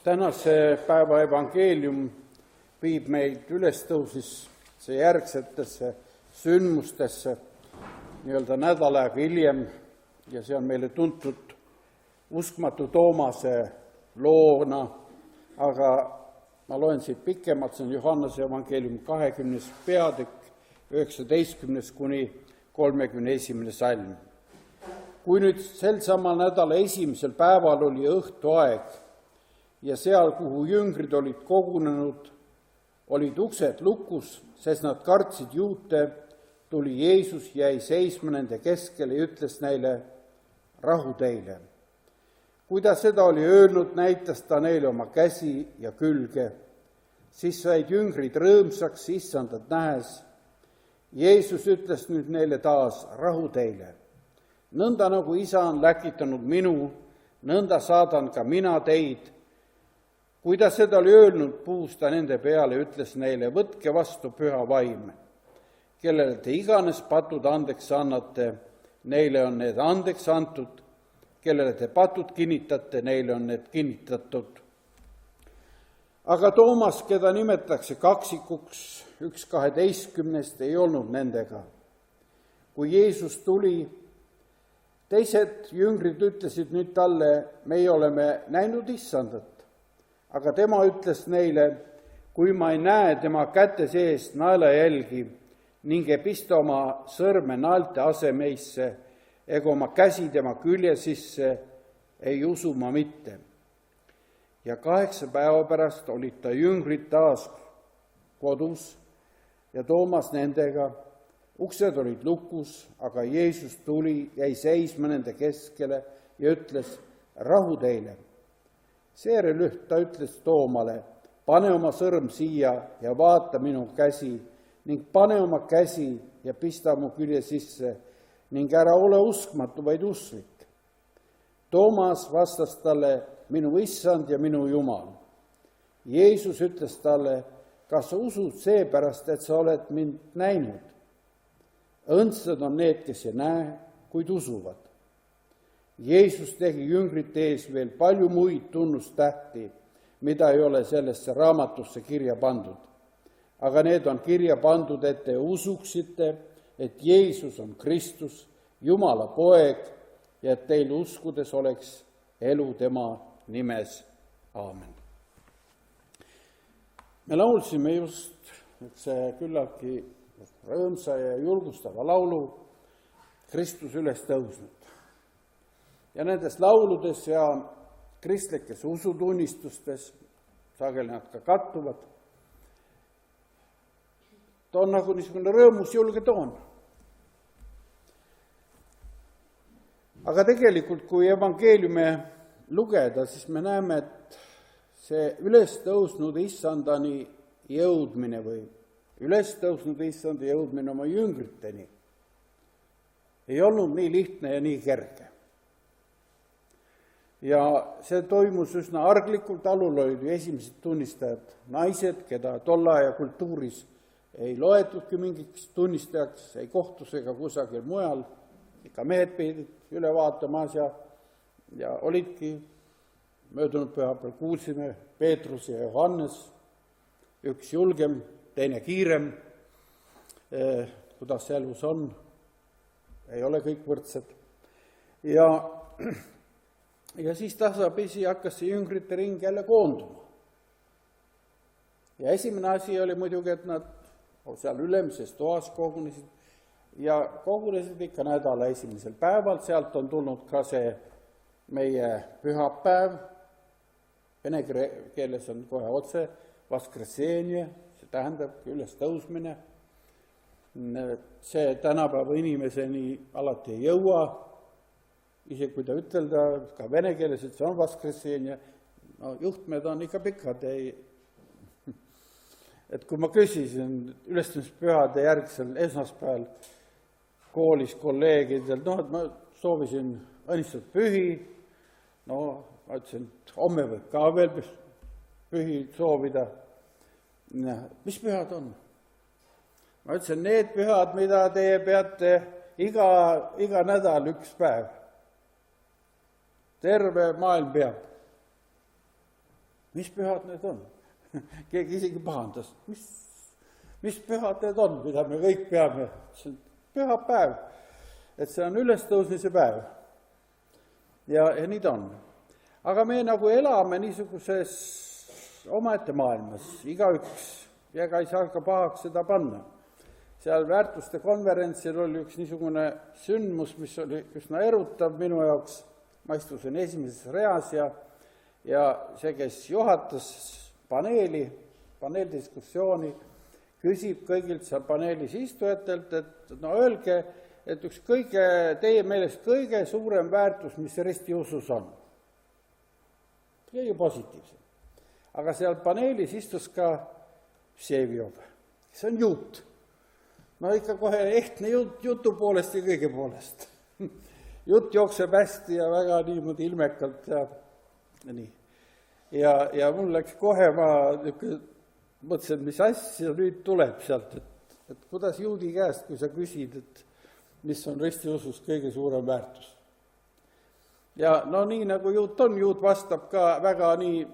Tänase päeva evangeelium viib meid ülestõusmise järgsetesse sündmustesse nii-öelda nädal aega hiljem ja see on meile tuntud uskmatu Toomase loona, aga ma loen siit pikemalt, see on Johannese evangeelium 20. peatükk, 19. kuni 31. salm. Kui nüüd sel samal nädala esimesel päeval oli õhtuaeg ja seal, kuhu jüngrid olid kogunenud, olid uksed lukus, sest nad kartsid juute, tuli Jeesus, jäi seisma nende keskel ja ütles neile, rahu teile. Kui ta seda oli öelnud, näitas ta neile oma käsi ja külge. Siis said jüngrid rõõmsaks issandat nähes. Jeesus ütles nüüd neile taas, rahu teile. Nõnda nagu isa on läkitanud minu, nõnda saadan ka mina teid. Kui ta seda oli öelnud, puhus ta nende peale, ütles neile, võtke vastu püha vaim. Kellele te iganes patud andeks annate, neile on need andeks antud. Kellele te patud kinnitate, neile on need kinnitatud. Aga Toomas, keda nimetatakse kaksikuks, 1:12, ei olnud nendega. Kui Jeesus tuli, teised jüngrid ütlesid nüüd talle, meie oleme näinud issandat. Aga tema ütles neile, kui ma ei näe tema käte sees naelajälgi ning ei pista oma sõrme naelte asemeisse ega oma käsi tema külje sisse, ei usu ma mitte. Ja 8 päeva pärast olid ta jüngrid taas kodus ja Toomas nendega. Uksed olid lukus, aga Jeesus tuli, jäi seisma nende keskele ja ütles, rahu teile. Seejärel ta ütles Toomale, pane oma sõrm siia ja vaata minu käsi ning pane oma käsi ja pista mu külje sisse ning ära ole uskmatu, vaid usklik. Toomas vastas talle, minu issand ja minu Jumal. Jeesus ütles talle, kas sa usud seepärast, et sa oled mind näinud? Õndsad on need, kes ei näe, kuid usuvad. Jeesus tegi jüngrite ees veel palju muid tunnustähti, mida ei ole sellesse raamatusse kirja pandud. Aga need on kirja pandud, et te usuksite, et Jeesus on Kristus, Jumala poeg, ja et teil uskudes oleks elu tema nimes. Aamen. Me laulsime just see küllaltki rõõmsa ja julgustava laulu Kristus üles tõusnud. Ja nendes lauludes ja kristlikes usutunnistustes, sageli nad ka kattuvad, ta on nagu niisugune rõõmus julge toon. Aga tegelikult, kui evangeeliume lugeda, siis me näeme, et see ülestõusnud issandani jõudmine või ülestõusnud issanda jõudmine oma jüngriteni ei olnud nii lihtne ja nii kerge. Ja see toimus üsna arglikult, alul olid ju esimesed tunnistajad naised, keda tolle aja kultuuris ei loetudki mingiks tunnistajaks, ei kohtus ega kusagil mujal, ikka mehed pidid üle vaatama ja olidki möödunud pühapäeval kuulsime Peetrus ja Johannes, üks julgem, teine kiirem, kuidas see elus on, ei ole kõik võrdsed. Ja siis tasapisi hakkas see jüngrite ring jälle koonduma. Ja esimene asi oli muidugi, et nad seal ülemises toas kogunesid ja kogunesid ikka nädala esimesel päeval, sealt on tulnud ka see meie pühapäev, vene keeles on kohe otse vaskresenie, see tähendab ülestõusmine. See tänapäeva inimeseni alati ei jõua, isegi kui ta ütelda ka vene keeles, et see on vaskresenie, no juhtmed on ikka pikad. Et kui ma küsisin ülestõusmispühade järgsel esmaspäeval koolis kolleegidel, et ma soovisin õnnistatud pühi, ma ütlesin, et homme võib ka veel pühi soovida. Mis pühad on? Ma ütlesin, need pühad, mida teie peate iga nädal üks päev. Terve maailm peab. mis pühad need on? Keegi isegi pahandas, mis pühad need on, mida me kõik peame? See on pühapäev, et see on ülestõusmise päev. Ja nii ta on. Aga me nagu elame niisuguses omaette maailmas, igaüks, ja ega ei saa ka pahaks seda panna. Seal väärtuste konverentsil oli üks niisugune sündmus, mis oli üsna erutav minu jaoks. Ma istusin esimeses reas ja see, kes juhatas paneeldiskussiooni, küsib kõigilt seal paneelis istujatelt, et no öelge, et üks teie meelest kõige suurem väärtus, mis ristiusus on. Kõige positiivsem. Aga seal paneelis istus ka Vseviov. See on juut. No ikka kohe ehtne jutu poolest ja kõige poolest. Jutt jookseb hästi ja väga niimoodi ilmekalt ja nii. Ja mul läks kohe, ma mõtlesin, mis asja nüüd tuleb sealt, et kuidas juudi käest, kui sa küsid, et mis on ristiusus kõige suurem väärtus. Ja no nii nagu juut on, juut vastab ka väga nii,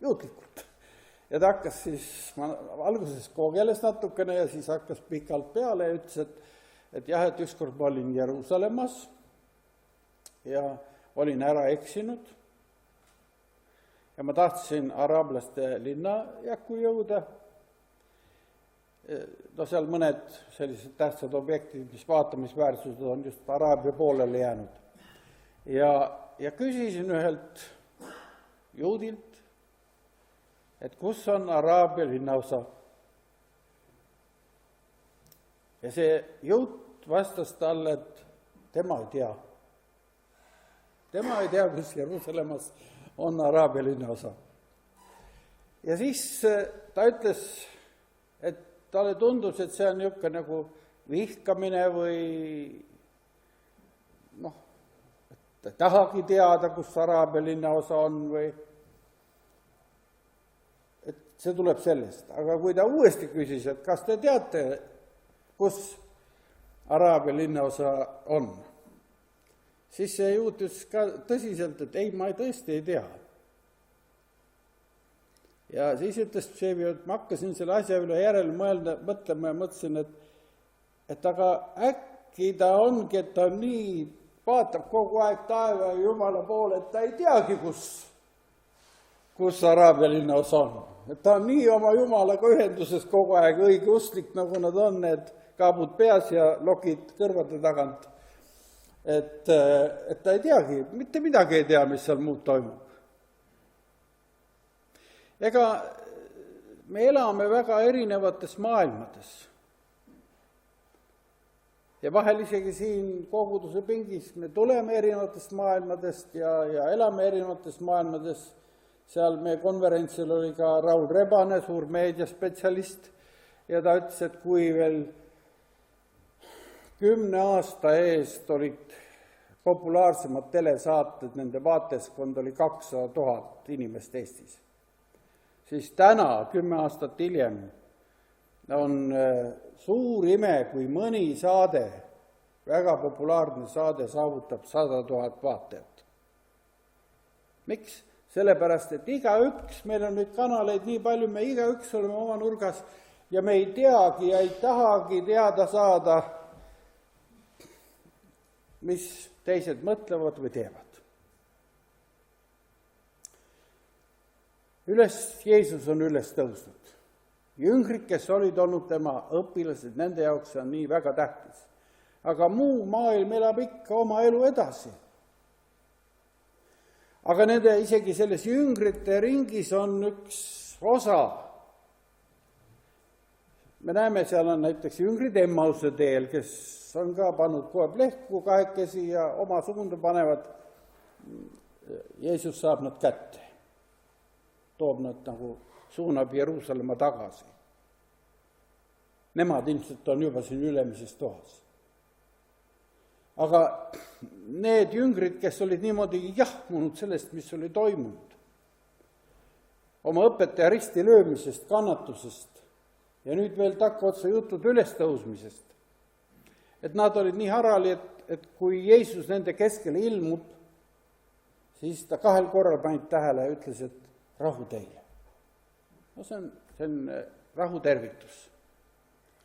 juutlikult. Ja ta hakkas siis, ma alguses koogeles natukene ja siis hakkas pikalt peale ja ütles, et jah, et ükskord ma olin Jeruusalemmas ja olin ära eksinud ja ma tahtsin araablaste linna jakku jõuda. No seal mõned sellised tähtsad objektid, mis vaatamisväärsused on just Araabia poolele jäänud. Ja küsisin ühelt juudilt, et kus on Araabia linnaosa. Ja see juut vastas talle, et tema ei tea. Tema ei tea, kus Jeruusalemmas on Araabia linnaosa. Ja siis ta ütles, et talle tundus, et see on niisugune nagu vihkamine või et ta tahagi teada, kus Araabia linnaosa on või et see tuleb sellest. Aga kui ta uuesti küsis, et kas te teate, kus Araabia linnaosa on, siis see juut ütles ka tõsiselt, et ei, ma tõesti ei tea. Ja siis ütles Vseviov, et ma hakkasin selle asja üle järele mõtlema ja mõtlesin, et aga äkki ta ongi, et ta nii vaatab kogu aeg taeva ja Jumala poole, et ta ei teagi, kus Araabia linnaosa on. Et ta on nii oma Jumalaga ühenduses kogu aeg õigeustlik, nagu nad on, need kaabud peas ja lokid kõrvade tagant. Et ta ei teagi, mitte midagi ei tea, mis seal muud toimub. Ega me elame väga erinevates maailmades. Ja vahel isegi siin koguduse pingis me tuleme erinevatest maailmadest ja elame erinevates maailmades. Seal meie konverentsil oli ka Raul Rebane, suur meediaspetsialist, ja ta ütles, et kui veel 10 aasta eest olid populaarsemad telesaated, nende vaateskond oli 200 000 inimest Eestis, siis täna, 10 aastat hiljem, on suur ime, kui mõni saade, väga populaarne saade, saavutab 100 000 vaatajat. Miks? Sellepärast, et igaüks, meil on nüüd kanaleid nii palju, me igaüks oleme oma nurgas ja me ei teagi ja ei tahagi teada saada, mis teised mõtlevad või teevad. Jeesus on üles tõusnud. Jüngrid, kes olid olnud tema õpilased, nende jaoks on nii väga tähtis. Aga muu maailm elab ikka oma elu edasi. Aga nende isegi selles jüngrite ringis on üks osa. Me näeme, seal on näiteks jüngrid Emmause teel, kes on ka pannud koeb lehku kahekesi ja oma suunda panevad. Jeesus saab nad kätte. Toob nad nagu suunab Jeruusalemma tagasi. Nemad ilmselt on juba siin ülemises toas. Aga need jüngrid, kes olid niimoodi jahmunud sellest, mis oli toimunud, oma õpetaja risti löömisest, kannatusest ja nüüd veel takkotsa jutud ülestõusmisest, et nad olid nii harali, et kui Jeesus nende keskele ilmub, siis ta 2 korral panid tähele ja ütles, et rahu teile. No see on rahu tervitus.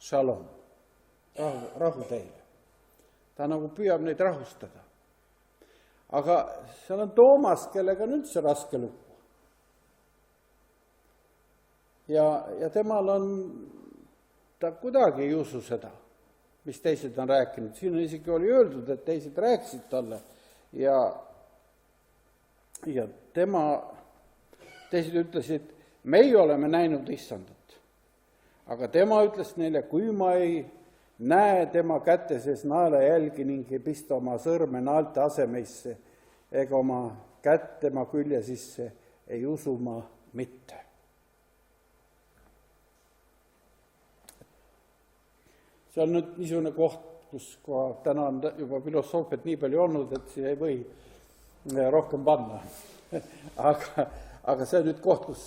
Shalom. Rahu teile. Ta nagu püüab neid rahustada. Aga seal on Toomas, kellega on üldse raske lugu. Ja temal ta kuidagi ei usu seda, mis teised on rääkinud. Siin isegi oli öeldud, et teised rääkisid talle ja teised ütlesid, meie oleme näinud issandat. Aga tema ütles neile, kui ma ei näe tema käte sees naelajälgi ning ei pista oma sõrme naelte asemeisse ega oma kätt tema külje sisse, ei usu ma mitte. See on nüüd niisugune koht, kus täna on juba filosoofiat nii palju olnud, et siia ei või rohkem panna. Aga see on nüüd koht, kus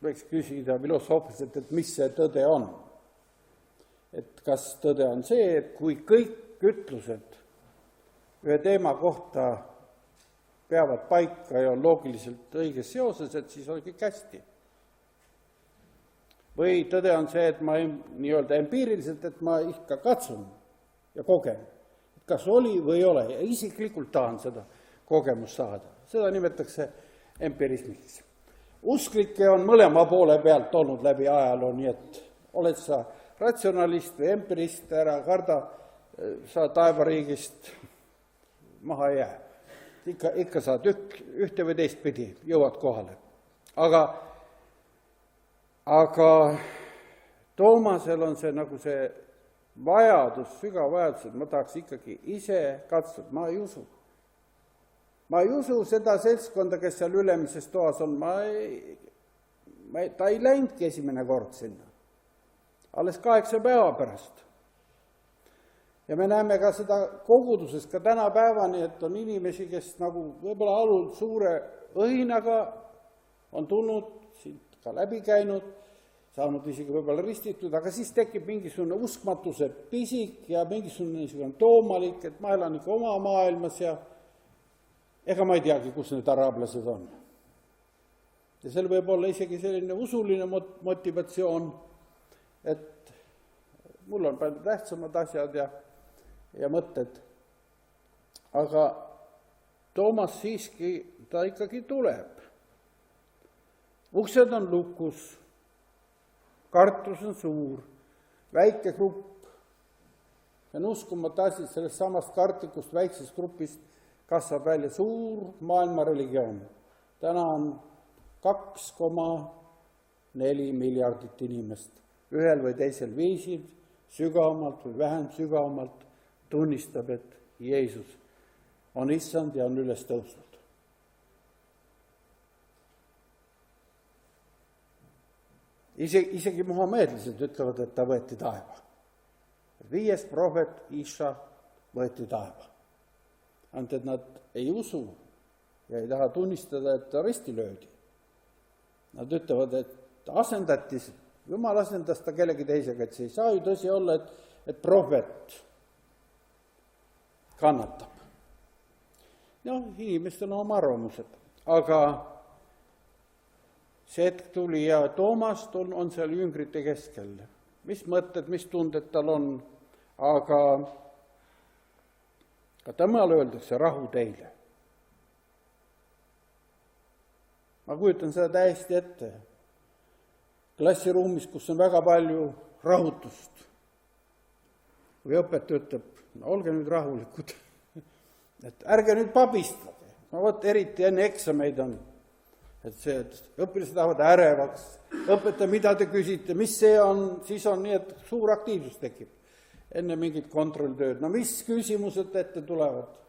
võiks küsida filosoofiliselt, et mis see tõde on. Et kas tõde on see, et kui kõik ütlused ühe teema kohta peavad paika ja on loogiliselt õiges seoses, et siis on kõik hästi. Või tõde on see, et ma nii-öelda empiiriliselt, et ma ikka katsun ja kogen, et kas oli või ei ole, ja isiklikult tahan seda kogemust saada. Seda nimetatakse empirismiks. Usklikke on mõlema poole pealt olnud läbi ajaloo, nii et oled sa ratsionalist või empirist, ära karda, sa taevariigist maha ei jää. Ikka saad ühte või teist pidi, jõuad kohale. Aga Toomasel on see nagu see vajadus, sügav vajadus, et ma tahaks ikkagi ise katsuda, ma ei usu. Ma ei usu seda seltskonda, kes seal ülemises toas on, ta ei läinudki esimene kord sinna. Alles 8 päeva pärast. Ja me näeme ka seda koguduses ka tänapäevani, et on inimesi, kes nagu võib-olla alul suure õhinaga on tulnud, siit ka läbi käinud, saanud isegi võib-olla ristitud, aga siis tekib mingisugune uskmatuse pisik ja mingisugune toomalik, et ma elan ikka oma maailmas ja ega ma ei teagi, kus need araablased on. Ja seal võib olla isegi selline usuline motivatsioon, et mul on palju tähtsamad asjad ja mõtted. Aga Toomas siiski, ta ikkagi tuleb. Uksed on lukus, kartus on suur, väike grupp. Ja uskumata asi, sellest samast kartikust, väiksest grupist kasvab välja suur maailmareligioon. Täna on 2,4 miljardit inimest. Ühel või teisel viisil, sügavamalt või vähem sügavamalt tunnistab, et Jeesus on issand ja on üles tõusnud. Isegi muhameedlased ütlevad, et ta võeti taeva. 5. prohvet Isa võeti taeva. Ainult, et nad ei usu ja ei taha tunnistada, et ta risti löödi. Nad ütlevad, et asendati, Jumal asendas ta kellegi teisega, et see ei saa ju tõsi olla, et prohvet kannatab. Inimestel on oma arvamused, aga see hetk tuli ja Toomas on seal jüngrite keskel. Mis mõtted, mis tunded tal on, aga ka temal öeldakse rahu teile. Ma kujutan seda täiesti ette. Klassiruumis, kus on väga palju rahutust. Või õpetaja ütleb, olge nüüd rahulikud, et ärge nüüd pabistage. Eriti enne eksameid on, et õpilased tahavad ärevaks. Õpetaja, mida te küsite, mis see on, siis on nii, et suur aktiivsus tekib. Enne mingit kontrolltööd. Mis küsimused ette tulevad?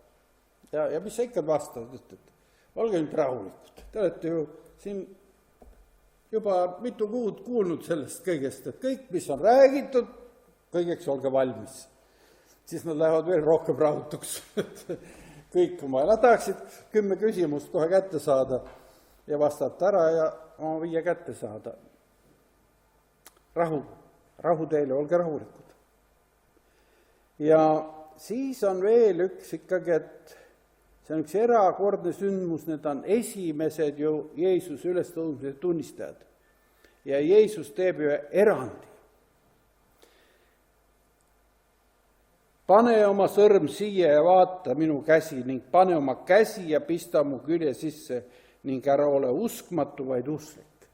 Ja mis sa ikka vastavad, et olge nüüd rahulikud. Te olete ju siin juba mitu kuud kuulnud sellest kõigest, et kõik, mis on räägitud, kõigeks olge valmis. Siis nad lähevad veel rohkem rahutuks. Kõik on vaja. Nad tahaksid 10 küsimust kohe kätte saada ja vastata ära ja oma 5 kätte saada. Rahu teile, olge rahulikud. Ja siis on veel üks ikkagi, et see on üks erakordne sündmus, need on esimesed ju Jeesuse ülestõusmise tunnistajad. Ja Jeesus teeb ju erandi. Pane oma sõrm siia ja vaata minu käsi ning pane oma käsi ja pista mu külje sisse ning ära ole uskmatu, vaid usklik.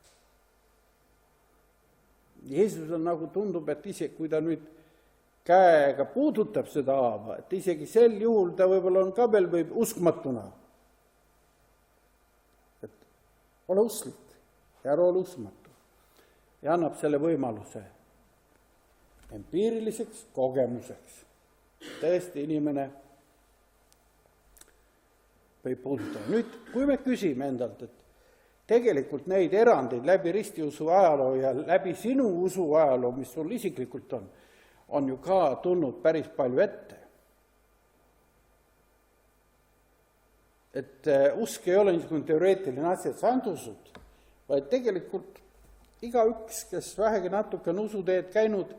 Jeesus on nagu tundub, et isegi kui ta nüüd käega puudutab seda haava, et isegi sel juhul ta võib-olla on ka veel võib uskmatuna. Et ole usklik ja ära ole uskmatu. Ja annab selle võimaluse empiiriliseks kogemuseks. Tõesti inimene võib puudutada. Nüüd, kui me küsime endalt, et tegelikult neid erandeid läbi ristiusu ajaloo ja läbi sinu usu ajaloo, mis sul isiklikult on ju ka tulnud päris palju ette. Et usk ei ole niisugune teoreetiline asja, et sa ainult usud, vaid tegelikult igaüks, kes vähegi natuke on usuteed käinud,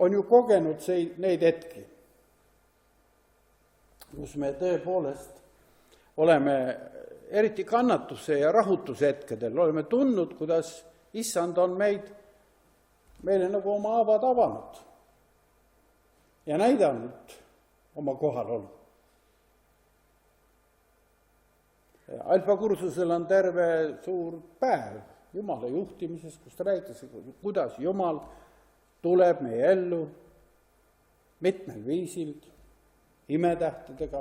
on ju kogenud neid hetki, kus me tõepoolest oleme eriti kannatuse ja rahutuse hetkedel, oleme tundnud, kuidas issand on meile nagu oma haavad avanud ja näidanud oma kohalolu. Alfa kursusel on terve suur päev Jumala juhtimises, kus ta rääkis, kuidas Jumal tuleb meie ellu mitmel viisil, imetähtedega,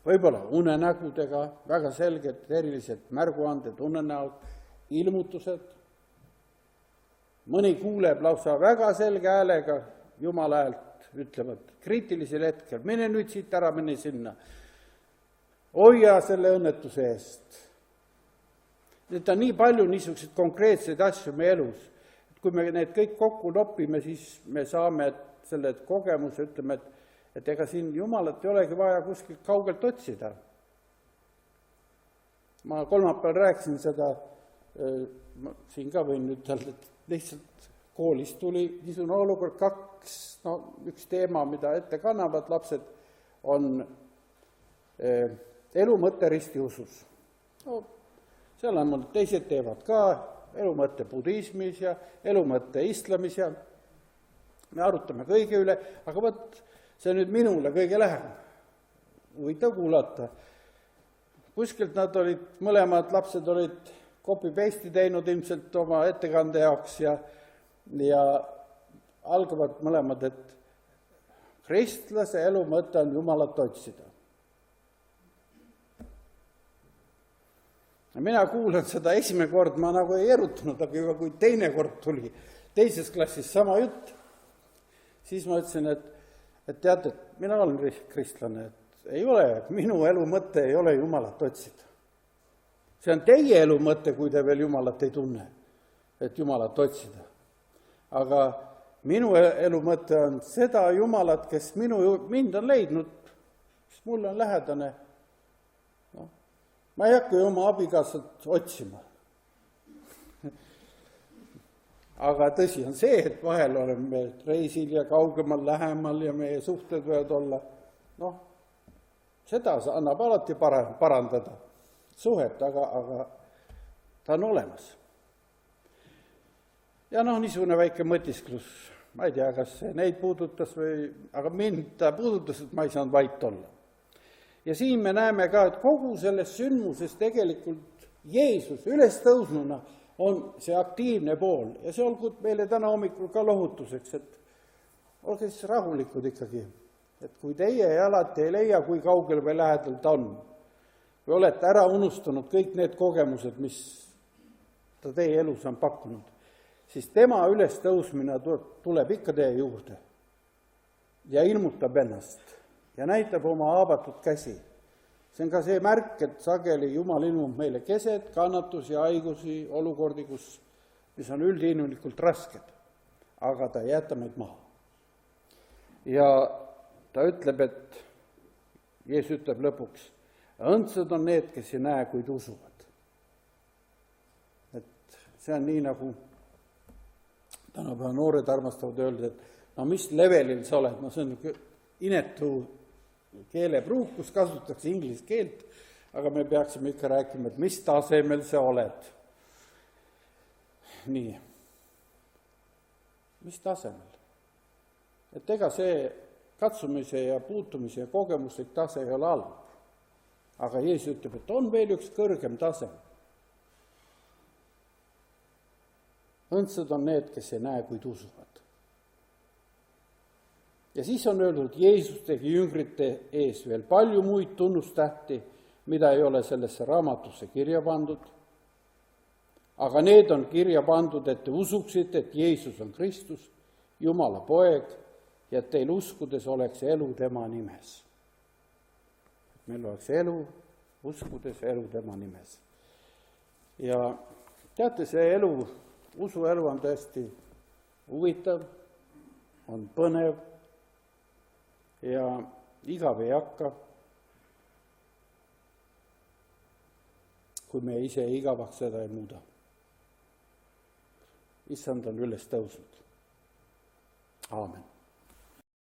võib-olla unenägudega, väga selged erilised märguanded, unenäod, ilmutused. Mõni kuuleb lausa väga selge häälega Jumala häält, ütlevad kriitilisel hetkel, mine nüüd siit ära, mine sinna. Hoia selle õnnetuse eest. Need on nii palju niisuguseid konkreetseid asju meie elus. Kui me need kõik kokku nopime, siis me saame selle kogemuse, ütleme, et ega siin Jumalat ei olegi vaja kuskilt kaugelt otsida. Ma kolmapäeval rääkisin seda, siin ka võin ütelda, et lihtsalt koolis tuli niisugune olukord üks teema, mida ette kannavad lapsed, on elu mõtte ristiusus. Seal on teised teevad ka, elu mõtte budismis ja elu mõtte islamis ja me arutame kõige üle, aga võt, see nüüd minule kõige lähem. Huvitav kuulata. Kuskilt nad olid, mõlemad lapsed olid copy-paste'i teinud ilmselt oma ettekande jaoks ja algavad mõlemad, et kristlase elu mõte on Jumalat otsida. Mina kuulan seda esimene kord, ma nagu ei erutanud, aga juba kui teine kord tuli teises klassis sama jutt, siis ma ütlesin, et teate, et mina olen kristlane, et ei ole, minu elu mõte ei ole Jumalat otsida. See on teie elu mõte, kui te veel Jumalat ei tunne, et Jumalat otsida. Aga minu elu mõte on seda Jumalat, kes mind on leidnud, kes mul on lähedane. Ma ei hakka ju oma abikaasat otsima. Aga tõsi on see, et vahel oleme reisil ja kaugemal, lähemal ja meie suhted võivad olla. Seda annab alati parandada suhet, aga ta on olemas. Ja niisugune väike mõtisklus, ma ei tea, kas see neid puudutas aga mind ta puudutas, et ma ei saanud vait olla. Ja siin me näeme ka, et kogu selles sündmuses tegelikult Jeesus ülestõusnuna on see aktiivne pool. Ja see olgu meile täna hommikul ka lohutuseks, et olge siis rahulikud ikkagi. Et kui teie alati ei leia, kui kaugel või lähedal ta on, või olete ära unustanud kõik need kogemused, mis ta teie elus on pakkunud, siis tema ülestõusmine tuleb ikka teie juurde ja ilmutab ennast. Ja näitab oma haavatud käsi. See on ka see märk, et sageli Jumal ilmub meile keset, kannatusi, haigusi, olukordi, mis on üldinimlikult rasked. Aga ta ei jäta meid maha. Ja ta ütleb, et Jeesus ütleb lõpuks, õndsad on need, kes ei näe, kuid usuvad. Et see on nii, nagu tänapäeva noored armastavad öelda, et mis levelil sa oled, see on inetu keelepruuk, kus kasutatakse inglise keelt, aga me peaksime ikka rääkima, et mis tasemel sa oled. Nii, mis tasemel? Et ega see katsumise ja puutumise ja kogemuslik tase ei ole halb. Aga Jeesus ütleb, et on veel üks kõrgem tase. Õndsad on need, kes ei näe, kuid usuvad. Ja siis on öeldud, Jeesus tegi jüngrite ees veel palju muid tunnustähti, mida ei ole sellesse raamatusse kirja pandud. Aga need on kirja pandud, et te usuksite, et Jeesus on Kristus, Jumala poeg, ja et teil uskudes oleks elu tema nimes. Meil oleks elu, uskudes elu tema nimes. Ja teate, see elu, usuelu on tõesti huvitav, on põnev ja igav ei hakka, kui me ise igavaks seda ei muuda. Issand on üles tõusnud. Aamen.